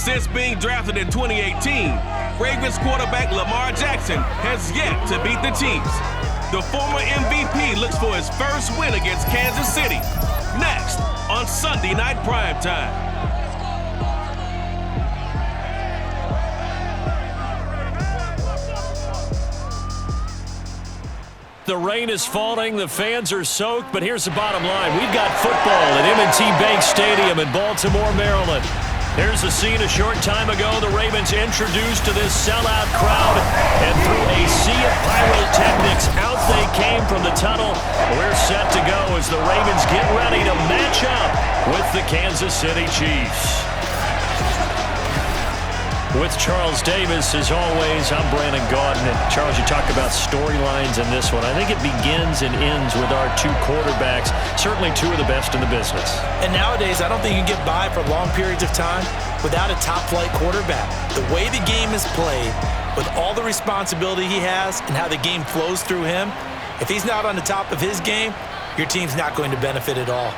Since being drafted in 2018, Ravens quarterback Lamar Jackson has yet to beat the Chiefs. The former MVP looks for his first win against Kansas City. Next on Sunday Night Primetime. The rain is falling, the fans are soaked, but here's the bottom line. We've got football at M&T Bank Stadium in Baltimore, Maryland. Here's the scene a short time ago. The Ravens introduced to this sellout crowd, and through a sea of pyrotechnics, out they came from the tunnel. We're set to go as the Ravens get ready to match up with the Kansas City Chiefs. With Charles Davis, as always, I'm Brandon Gaudin. And Charles, you talk about storylines in this one. I think it begins and ends with our two quarterbacks, certainly two of the best in the business. And nowadays, I don't think you can get by for long periods of time without a top-flight quarterback. The way the game is played, with all the responsibility he has and how the game flows through him, if he's not on the top of his game, your team's not going to benefit at all.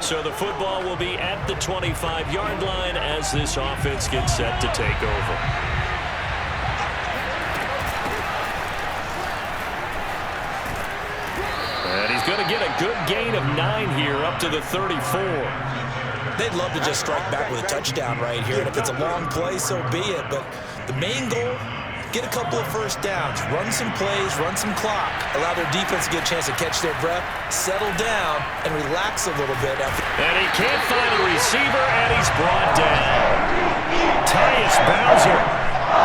So the football will be at the 25-yard line as this offense gets set to take over. And he's going to get a good gain of 9 here, up to the 34. They'd love to just strike back with a touchdown right here. And if it's a long play, so be it. But the main goal, get a couple of first downs, run some plays, run some clock, allow their defense to get a chance to catch their breath, settle down, and relax a little bit. And he can't find a receiver, and he's brought down. Tyus Bowser,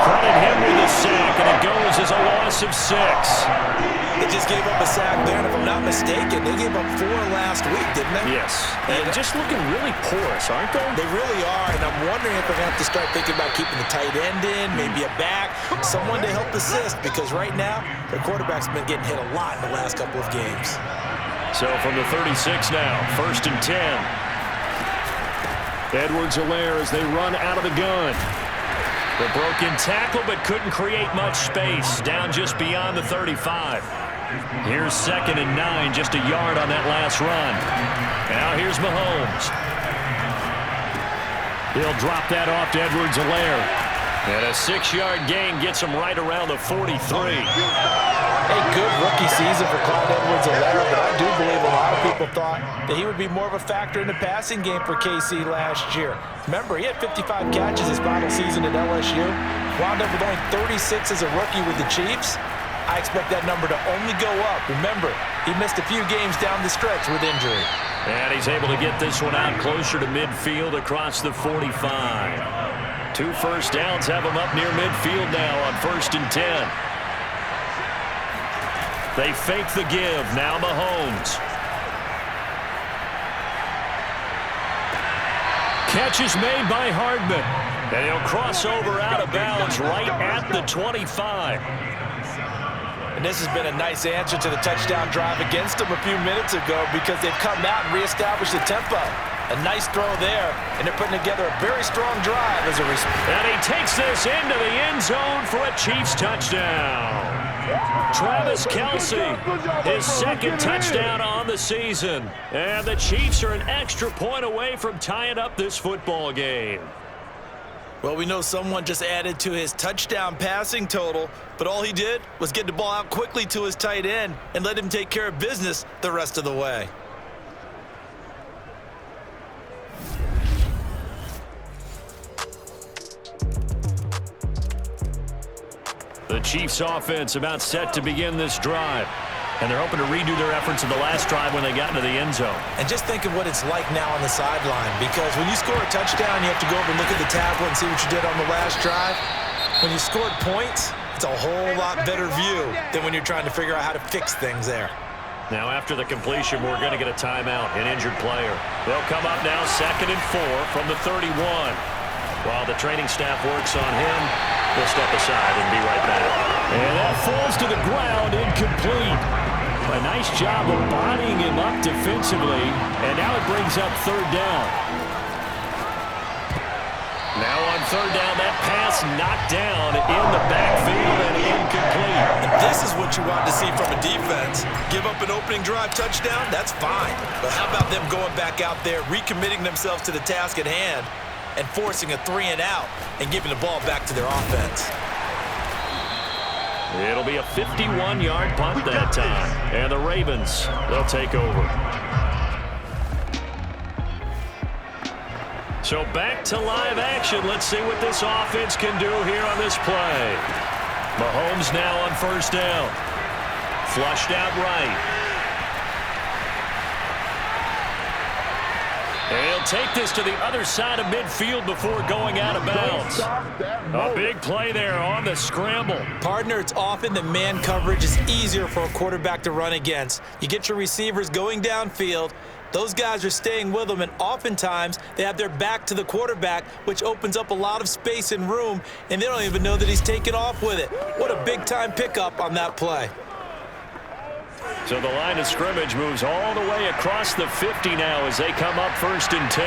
credit him with a sack, and it goes as a loss of 6. They just gave up a sack there, and if I'm not mistaken, they gave up 4 last week, didn't they? Yes. And just looking really porous, aren't they? They really are, and I'm wondering if they're going to have to start thinking about keeping the tight end in, maybe a back, someone to help assist, because right now, their quarterback's been getting hit a lot in the last couple of games. So from the 36 now, 1st and 10. Edwards-Helaire as they run out of the gun. The broken tackle, but couldn't create much space, down just beyond the 35. Here's 2nd and 9, just a yard on that last run. Now here's Mahomes. He'll drop that off to Edwards-Helaire. And a 6-yard gain gets him right around the 43. A good rookie season for Clyde Edwards-Helaire, but I do believe a lot of people thought that he would be more of a factor in the passing game for KC last year. Remember, he had 55 catches his final season at LSU, wound up with only 36 as a rookie with the Chiefs. I expect that number to only go up. Remember, he missed a few games down the stretch with injury. And he's able to get this one out closer to midfield across the 45. 2 first downs have him up near midfield now on 1st and 10. They fake the give. Now Mahomes. Catch is made by Hardman. And he'll cross over out of bounds right at the 25. And this has been a nice answer to the touchdown drive against them a few minutes ago because they've come out and reestablished the tempo. A nice throw there, and they're putting together a very strong drive as a response. And he takes this into the end zone for a Chiefs touchdown. Travis Kelce, his 2nd touchdown on the season. And the Chiefs are an extra point away from tying up this football game. Well, we know someone just added to his touchdown passing total, but all he did was get the ball out quickly to his tight end and let him take care of business the rest of the way. The Chiefs offense about set to begin this drive. And they're hoping to redo their efforts in the last drive when they got into the end zone. And just think of what it's like now on the sideline, because when you score a touchdown, you have to go over and look at the tablet and see what you did on the last drive. When you scored points, it's a whole lot better view than when you're trying to figure out how to fix things there. Now after the completion, we're going to get a timeout, an injured player. They'll come up now 2nd and 4 from the 31. While the training staff works on him, We'll step aside and be right back. And that falls to the ground, incomplete. A nice job of bodying him up defensively, and now it brings up third down. Now on third down, that pass knocked down in the backfield and incomplete. And this is what you want to see from a defense. Give up an opening drive touchdown, that's fine. But how about them going back out there, recommitting themselves to the task at hand, and forcing a 3-and-out and giving the ball back to their offense? It'll be a 51-yard punt that time. And the Ravens, they'll take over. So back to live action. Let's see what this offense can do here on this play. Mahomes now on first down. Flushed out right. He'll take this to the other side of midfield before going out of bounds. A big play there on the scramble. Partner, it's often that man coverage is easier for a quarterback to run against. You get your receivers going downfield. Those guys are staying with them, and oftentimes they have their back to the quarterback, which opens up a lot of space and room, and they don't even know that he's taken off with it. What a big-time pickup on that play. So the line of scrimmage moves all the way across the 50 now as they come up first and 10.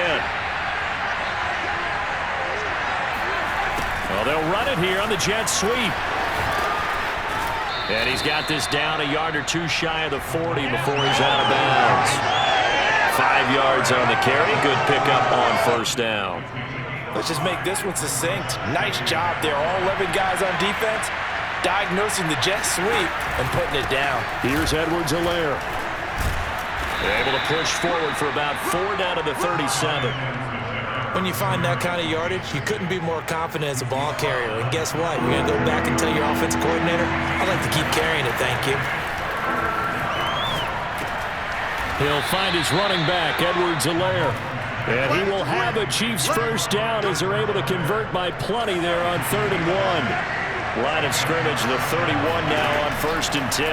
Well, they'll run it here on the jet sweep. And he's got this down a yard or two shy of the 40 before he's out of bounds. 5 yards on the carry. Good pickup on first down. Let's just make this one succinct. Nice job there. All 11 guys on defense diagnosing the jet sweep and putting it down. Here's Edwards-Helaire. Able to push forward for about 4 down to the 37. When you find that kind of yardage, you couldn't be more confident as a ball carrier. And guess what? You're going to go back and tell your offensive coordinator, I'd like to keep carrying it, thank you. He'll find his running back, Edwards-Helaire. And he will have a Chiefs first down as they're able to convert by plenty there on 3rd and 1. Line of scrimmage, the 31 now on 1st and 10.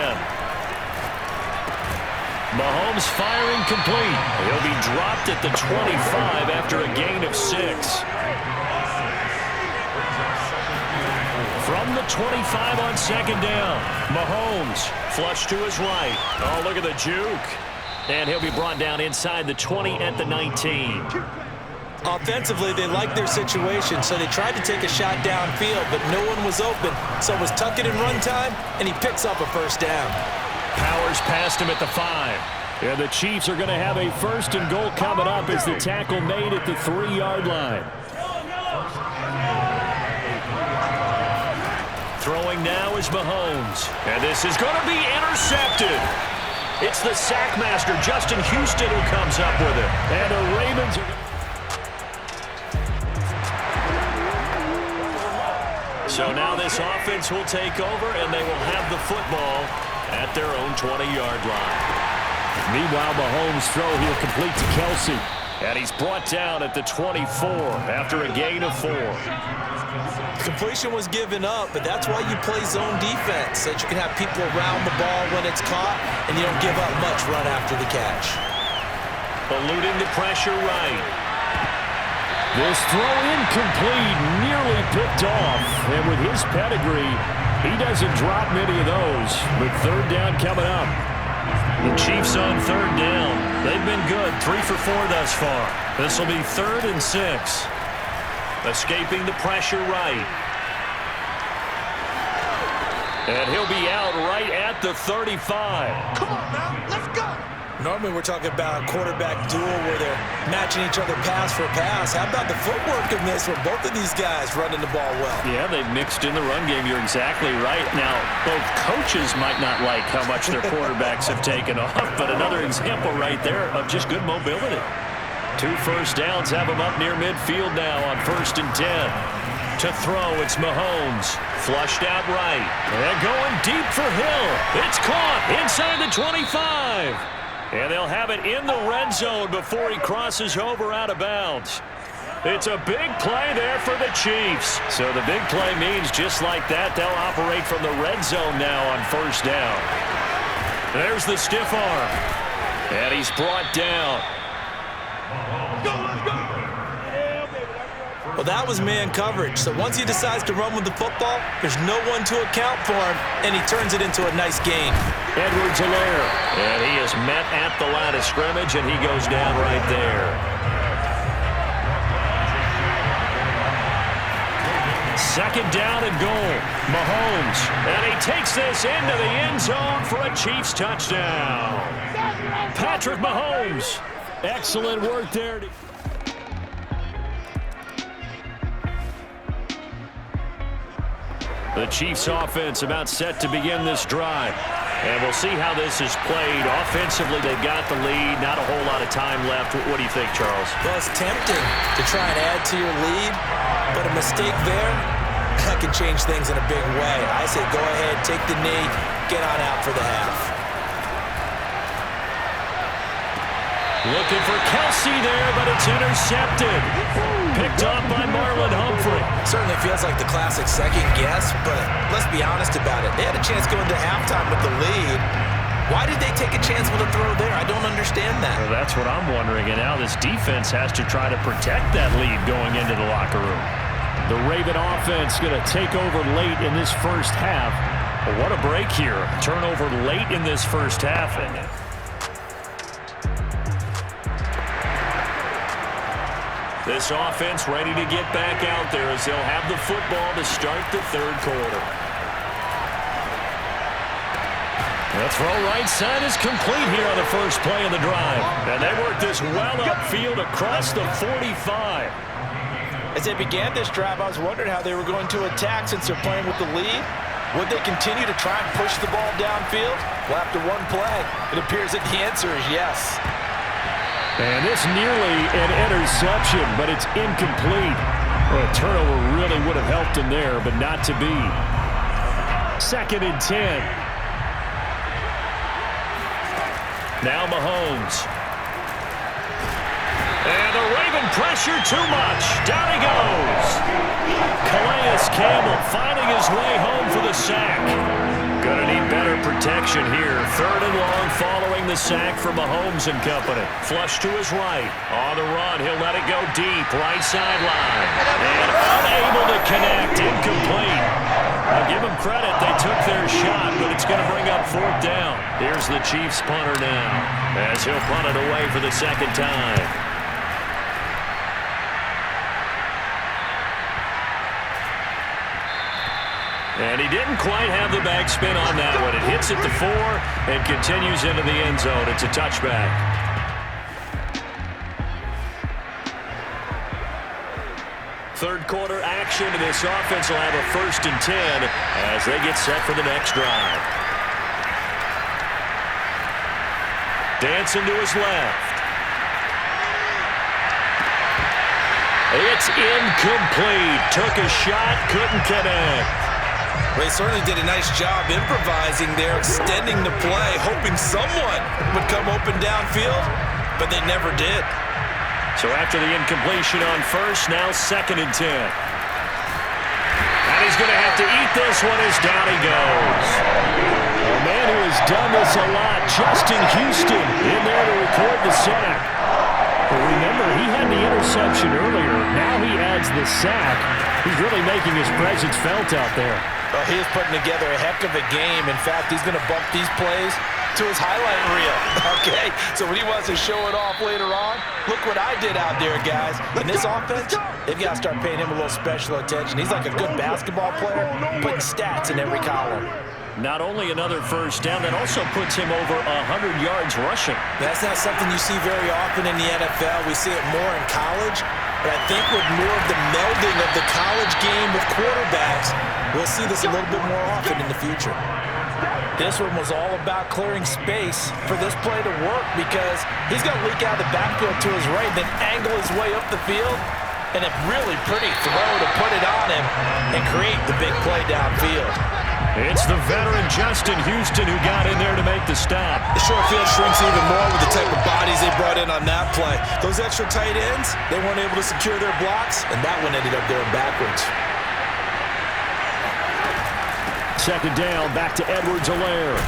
Mahomes firing complete. He'll be dropped at the 25 after a gain of 6. From the 25 on 2nd down, Mahomes flush to his right. Oh, look at the juke. And he'll be brought down inside the 20 at the 19. Offensively, they liked their situation, so they tried to take a shot downfield, but no one was open. So it was tuck it and run time, and he picks up a first down. Powers past him at the 5. And the Chiefs are going to have a 1st and goal coming up as the tackle made at the 3-yard line. Throwing now is Mahomes. And this is going to be intercepted. It's the sack master, Justin Houston, who comes up with it. And the Ravens are... So now this offense will take over, and they will have the football at their own 20-yard line. Meanwhile, Mahomes' throw here complete to Kelsey. And he's brought down at the 24 after a gain of 4. Completion was given up, but that's why you play zone defense, so that you can have people around the ball when it's caught, and you don't give up much run after the catch. Eluding the pressure right. This throw incomplete, nearly picked off. And with his pedigree, he doesn't drop many of those. But 3rd down coming up. The Chiefs on 3rd down. They've been good, 3 for 4 thus far. This will be 3rd and 6. Escaping the pressure right. And he'll be out right at the 35. Come on now, let's go. Normally we're talking about a quarterback duel where they're matching each other pass for pass. How about the footwork in this with both of these guys running the ball well? Yeah, they've mixed in the run game. You're exactly right. Now, both coaches might not like how much their quarterbacks have taken off, but another example right there of just good mobility. 2 first downs have him up near midfield now on 1st and 10. To throw, it's Mahomes. Flushed out right. And going deep for Hill. It's caught inside the 25. And they'll have it in the red zone before he crosses over out of bounds. It's a big play there for the Chiefs. So the big play means just like that, they'll operate from the red zone now on 1st down. There's the stiff arm. And he's brought down. Well, that was man coverage. So once he decides to run with the football, there's no one to account for him, and he turns it into a nice gain. Edwards-Helaire. And he is met at the line of scrimmage, and he goes down right there. Second down and goal. Mahomes. And he takes this into the end zone for a Chiefs touchdown. Patrick Mahomes. Excellent work there. The Chiefs offense about set to begin this drive. And we'll see how this is played. Offensively, they've got the lead. Not a whole lot of time left. What do you think, Charles? Well, it's tempting to try and add to your lead, but a mistake there, that can change things in a big way. I say go ahead, take the knee, get on out for the half. Looking for Kelsey there, but it's intercepted. Picked off by Marlon Humphrey. Certainly feels like the classic second guess, but let's be honest about it. They had a chance going to halftime with the lead. Why did they take a chance with a throw there? I don't understand that. Well, that's what I'm wondering, and now this defense has to try to protect that lead going into the locker room. The Raven offense going to take over late in this first half. Well, what a break here. Turnover late in this first half. This offense ready to get back out there as they'll have the football to start the third quarter. The throw right side is complete here on the first play of the drive. And they work this well upfield across the 45. As they began this drive, I was wondering how they were going to attack since they're playing with the lead. Would they continue to try and push the ball downfield? Well, after one play, it appears that the answer is yes. And it's nearly an interception, but it's incomplete. Well, a turnover really would have helped him there, but not to be. 2nd and 10. Now Mahomes. And the Raven pressure too much. Down he goes. Calais Campbell finding his way home for the sack. Gonna need better protection here. 3rd and long following the sack from Mahomes and company. Flush to his right. On the run, he'll let it go deep. Right sideline. And unable to connect. Incomplete. I'll give them credit. They took their shot, but it's going to bring up 4th down. Here's the Chiefs punter now as he'll punt it away for the 2nd time. And he didn't quite have the backspin on that one. It hits at the 4 and continues into the end zone. It's a touchback. Third quarter action, and this offense will have a 1st and 10 as they get set for the next drive. Dancing to his left. It's incomplete. Took a shot, couldn't connect. Well, he certainly did a nice job improvising there, extending the play, hoping someone would come open downfield, but they never did. So after the incompletion on 1st, now 2nd and 10. And he's going to have to eat this one as down he goes. A man who has done this a lot, Justin Houston, in there to record the sack. But remember, he had the interception earlier. Now he adds the sack. He's really making his presence felt out there. Well, he is putting together a heck of a game. In fact, he's going to bump these plays to his highlight reel. Okay, so when he wants to show it off later on, look what I did out there, guys. In this offense, they've got to start paying him a little special attention. He's like a good basketball player, putting stats in every column. Not only another 1st down, that also puts him over 100 yards rushing. That's not something you see very often in the NFL. We see it more in college. But I think with more of the melding of the college game with quarterbacks, we'll see this a little bit more often in the future. This one was all about clearing space for this play to work because he's going to leak out the backfield to his right, then angle his way up the field, and a really pretty throw to put it on him and create the big play downfield. It's the veteran Justin Houston who got in there to make the stop. The short field shrinks even more with the type of bodies they brought in on that play. Those extra tight ends, they weren't able to secure their blocks, and that one ended up going backwards. 2nd down, back to Edwards-Helaire.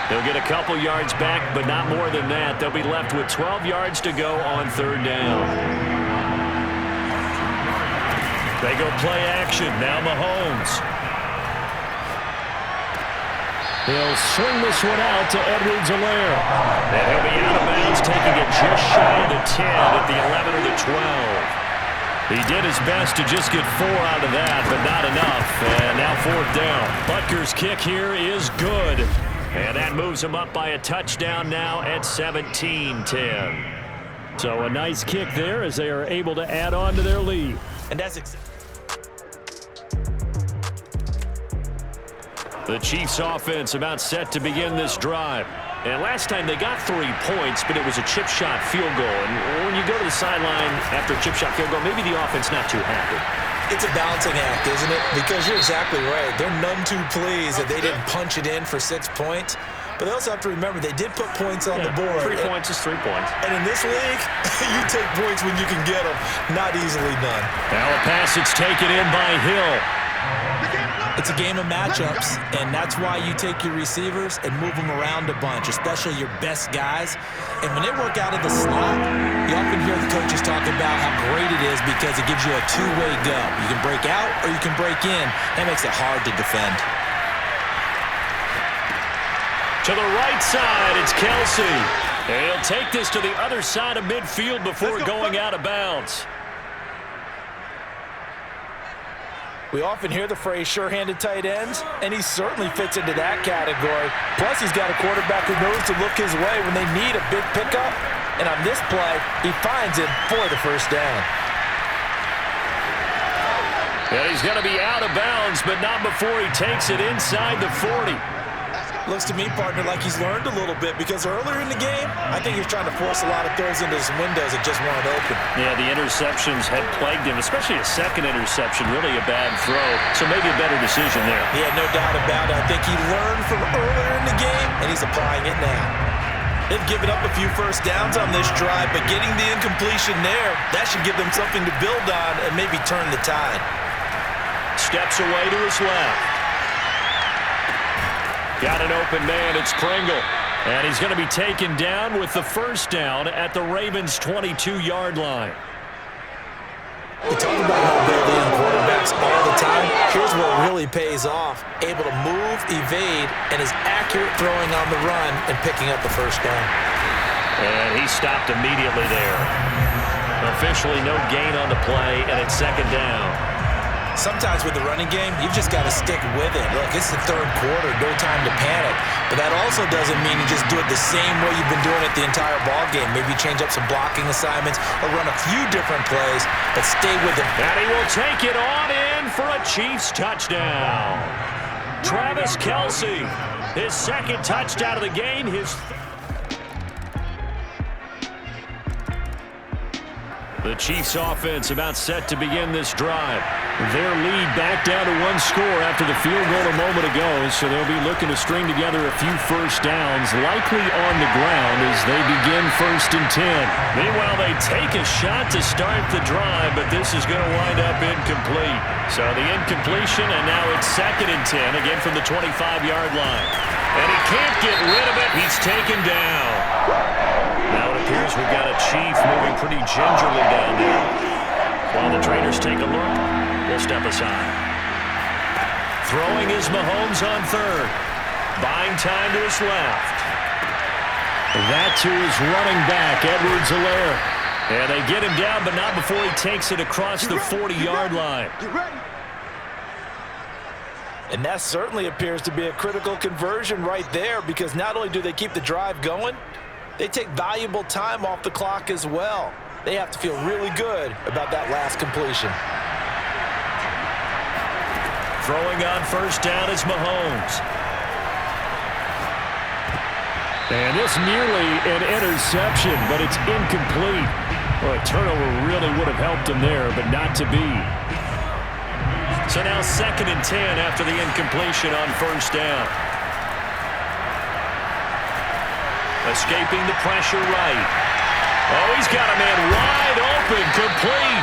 They'll get a couple yards back, but not more than that. They'll be left with 12 yards to go on 3rd down. They go play action. Now Mahomes. He'll swing this one out to Edwards-Helaire. And he'll be out of bounds, taking it just shy of the 10 at the 11 or the 12. He did his best to just get 4 out of that, but not enough. And now 4th down. Butker's kick here is good. And that moves him up by a touchdown now at 17-10. So a nice kick there as they are able to add on to their lead. And that's the Chiefs offense about set to begin this drive. And last time they got 3 points, but it was a chip shot field goal. And when you go to the sideline after a chip shot field goal, maybe the offense not too happy. It's a balancing act, isn't it? Because you're exactly right. They're none too pleased that they didn't punch it in for 6 points. But they also have to remember they did put points on the board. 3 points is 3 points. And in this league, you take points when you can get them. Not easily done. Now a pass that's taken in by Hill. It's a game of matchups, and that's why you take your receivers and move them around a bunch, especially your best guys. And when they work out of the slot, you often hear the coaches talk about how great it is because it gives you a two-way go. You can break out or you can break in. That makes it hard to defend. To the right side, it's Kelsey. And he'll take this to the other side of midfield before going out of bounds. We often hear the phrase sure-handed tight ends, and he certainly fits into that category. Plus, he's got a quarterback who knows to look his way when they need a big pickup. And on this play, he finds it for the first down. And he's going to be out of bounds, but not before he takes it inside the 40. Looks to me, partner, like he's learned a little bit because earlier in the game, I think he was trying to force a lot of throws into some windows that just weren't open. Yeah, the interceptions had plagued him, especially a second interception, really a bad throw. So maybe a better decision there. Yeah, no doubt about it. I think he learned from earlier in the game, and he's applying it now. They've given up a few first downs on this drive, but getting the incompletion there, that should give them something to build on and maybe turn the tide. Steps away to his left. Got an open man, it's Pringle. And he's going to be taken down with the first down at the Ravens' 22-yard line. We talk about mobility in quarterbacks all the time. Here's where it really pays off. Able to move, evade, and is accurate throwing on the run and picking up the first down. And he stopped immediately there. Officially no gain on the play, and it's second down. Sometimes with the running game, you've just got to stick with it. Look, it's the third quarter, no time to panic. But that also doesn't mean you just do it the same way you've been doing it the entire ball game. Maybe change up some blocking assignments or run a few different plays, but stay with it. And he will take it on in for a Chiefs touchdown. Travis Kelce, his second touchdown of the game, The Chiefs offense about set to begin this drive. Their lead back down to 1 score after the field goal a moment ago, so they'll be looking to string together a few first downs, likely on the ground as they begin 1st and 10. Meanwhile, they take a shot to start the drive, but this is going to wind up incomplete. So the incompletion, and now it's 2nd and 10, again from the 25-yard line. And he can't get rid of it. He's taken down. Now it appears we've got a Chief moving pretty gingerly down there. While the trainers take a look, we'll step aside. Throwing is Mahomes on 3rd. Buying time to his left. That to his running back, Edwards-Helaire. And they get him down, but not before he takes it across the 40-yard line. And that certainly appears to be a critical conversion right there because not only do they keep the drive going, they take valuable time off the clock as well. They have to feel really good about that last completion. Throwing on first down is Mahomes. And this nearly an interception, but it's incomplete. Well, a turnover really would have helped him there, but not to be. So now 2nd and 10 after the incompletion on first down. Escaping the pressure right. Oh, he's got a man wide open, complete.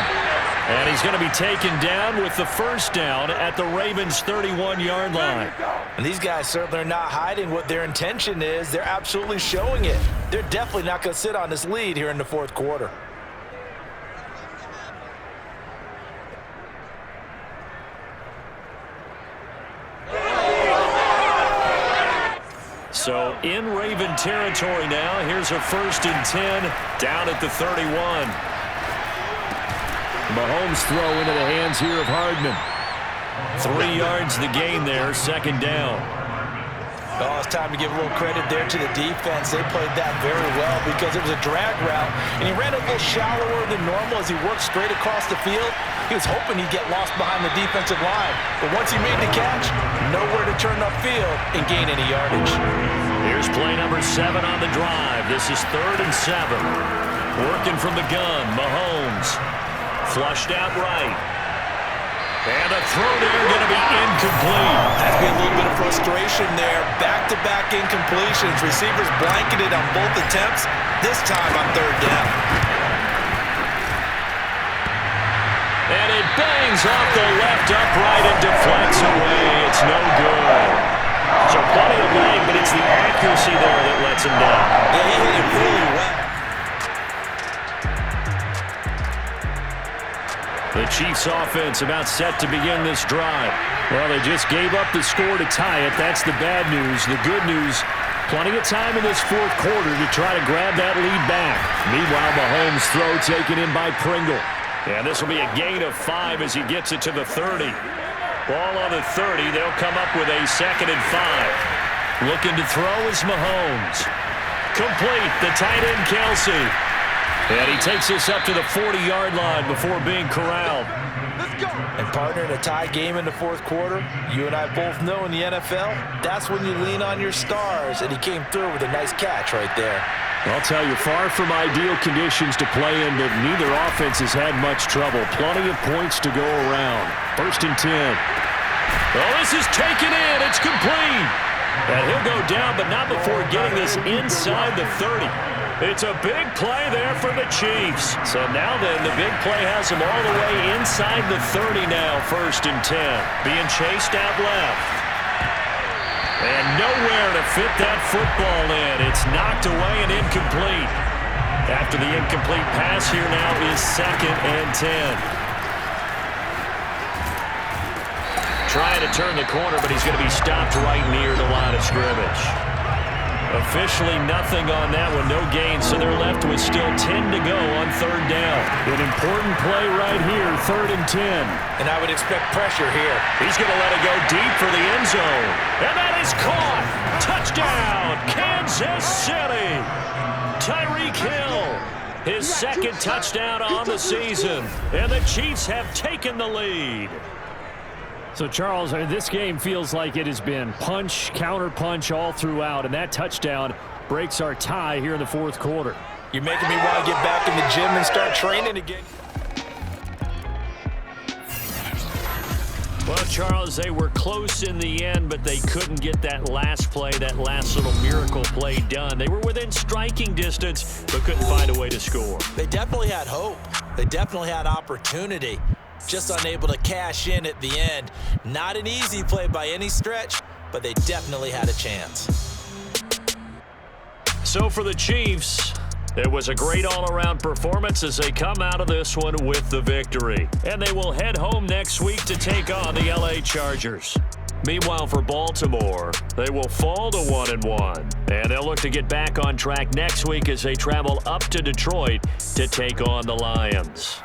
And he's going to be taken down with the first down at the Ravens' 31-yard line. And these guys certainly are not hiding what their intention is. They're absolutely showing it. They're definitely not going to sit on this lead here in the 4th quarter. So in Raven territory now. Here's a 1st and 10 down at the 31. Mahomes throw into the hands here of Hardman. 3 yards the gain there, 2nd down. Oh, it's time to give a little credit there to the defense. They played that very well because it was a drag route, and he ran a little shallower than normal as he worked straight across the field. He was hoping he'd get lost behind the defensive line, but once he made the catch, nowhere to turn upfield and gain any yardage. Here's play number 7 on the drive. This is 3rd and 7. Working from the gun, Mahomes. Flushed out right. And a throw there going to be incomplete. Has been a little bit of frustration there. Back-to-back incompletions. Receivers blanketed on both attempts. This time on 3rd down. And it bangs off the left upright and deflects away. It's no good. So plenty of leg, but it's the accuracy there that lets him down. Yeah, he hit it really well. The Chiefs offense about set to begin this drive. Well, they just gave up the score to tie it. That's the bad news. The good news, plenty of time in this 4th quarter to try to grab that lead back. Meanwhile, Mahomes' throw taken in by Pringle. And this will be a gain of 5 as he gets it to the 30. Ball on the 30. They'll come up with a 2nd and 5. Looking to throw is Mahomes. Complete. The tight end, Kelsey. And he takes this up to the 40-yard line before being corralled. Let's go. And partner, in a tie game in the 4th quarter, you and I both know in the NFL, that's when you lean on your stars. And he came through with a nice catch right there. I'll tell you, far from ideal conditions to play in, but neither offense has had much trouble. Plenty of points to go around. 1st and 10. Oh, this is taken in. It's complete. And he'll go down, but not before getting this inside the 30. It's a big play there for the Chiefs. So now then, the big play has them all the way inside the 30 now, 1st and 10. Being chased out left. And nowhere to fit that football in. It's knocked away and incomplete. After the incomplete pass here now is 2nd and 10. Trying to turn the corner, but he's going to be stopped right near the line of scrimmage. Officially nothing on that one, no gain, so they're left with still 10 to go on 3rd down. An important play right here, 3rd and 10. And I would expect pressure here. He's going to let it go deep for the end zone. And that is caught. Touchdown, Kansas City. Tyreek Hill, his 2nd touchdown on the season. And the Chiefs have taken the lead. So, Charles, this game feels like it has been punch, counter-punch all throughout, and that touchdown breaks our tie here in the 4th quarter. You're making me want to get back in the gym and start training again. Well, Charles, they were close in the end, but they couldn't get that last play, that last little miracle play done. They were within striking distance, but couldn't find a way to score. They definitely had hope. They definitely had opportunity. Just unable to cash in at the end. Not an easy play by any stretch, but they definitely had a chance. So for the Chiefs, it was a great all-around performance as they come out of this one with the victory. And they will head home next week to take on the LA Chargers. Meanwhile, for Baltimore, they will fall to 1-1. And they'll look to get back on track next week as they travel up to Detroit to take on the Lions.